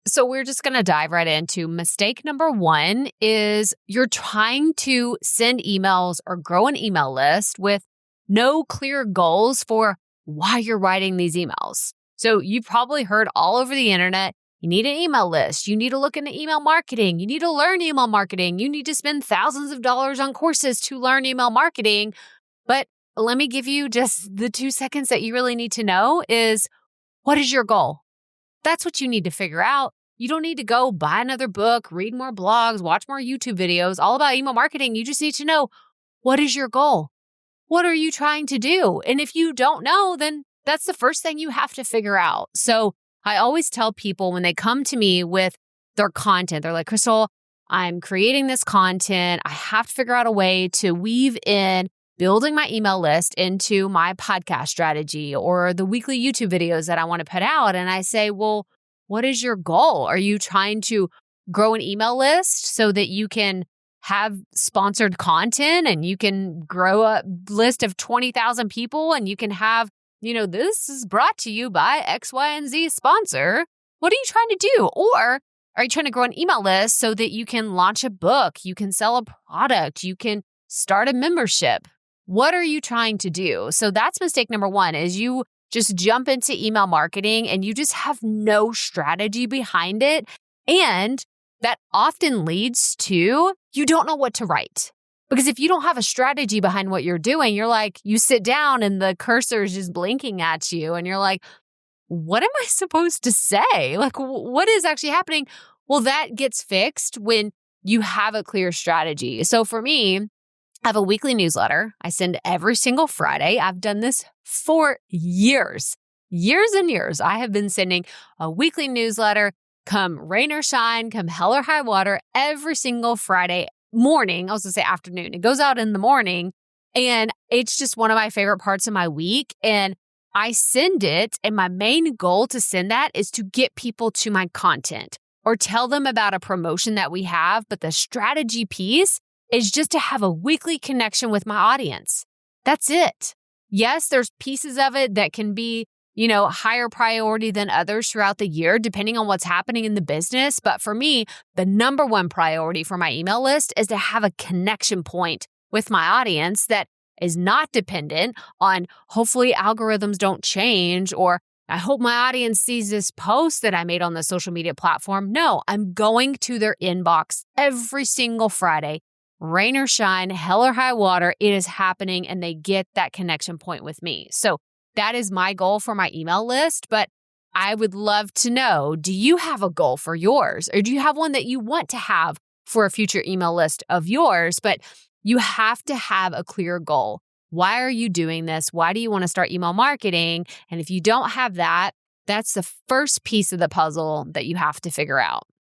So we're just going to dive right into mistake number one is you're trying to send emails or grow an email list with no clear goals for why you're writing these emails. So you've probably heard all over the internet, you need an email list. You need to look into email marketing. You need to learn email marketing. You need to spend thousands of dollars on courses to learn email marketing. But let me give you just the 2 seconds that you really need to know is what is your goal? That's what you need to figure out. You don't need to go buy another book, read more blogs, watch more YouTube videos, all about email marketing. You just need to know, what is your goal? What are you trying to do? And if you don't know, then that's the first thing you have to figure out. So I always tell people when they come to me with their content, they're like, Crystal, I'm creating this content. I have to figure out a way to weave in building my email list into my podcast strategy or the weekly YouTube videos that I want to put out. And I say, well, what is your goal? Are you trying to grow an email list so that you can have sponsored content and you can grow a list of 20,000 people and you can have, this is brought to you by X, Y, and Z sponsor? What are you trying to do? Or are you trying to grow an email list so that you can launch a book, you can sell a product, you can start a membership? What are you trying to do? So that's mistake number one is you just jump into email marketing and you just have no strategy behind it. And that often leads to you don't know what to write. Because if you don't have a strategy behind what you're doing, you're like, you sit down and the cursor is just blinking at you and you're like, what am I supposed to say? Like, what is actually happening? Well, that gets fixed when you have a clear strategy. So for me, I have a weekly newsletter I send every single Friday. I've done this for years and years. I have been sending a weekly newsletter come rain or shine, come hell or high water every single Friday morning. I was going to say afternoon. It goes out in the morning and it's just one of my favorite parts of my week. And I send it and my main goal to send that is to get people to my content or tell them about a promotion that we have. But the strategy piece is just to have a weekly connection with my audience. That's it. Yes, there's pieces of it that can be, higher priority than others throughout the year, depending on what's happening in the business. But for me, the number one priority for my email list is to have a connection point with my audience that is not dependent on hopefully algorithms don't change or I hope my audience sees this post that I made on the social media platform. No, I'm going to their inbox every single Friday. Rain or shine, hell or high water, it is happening and they get that connection point with me. So that is my goal for my email list. But I would love to know, do you have a goal for yours? Or do you have one that you want to have for a future email list of yours? But you have to have a clear goal. Why are you doing this? Why do you want to start email marketing? And if you don't have that, that's the first piece of the puzzle that you have to figure out.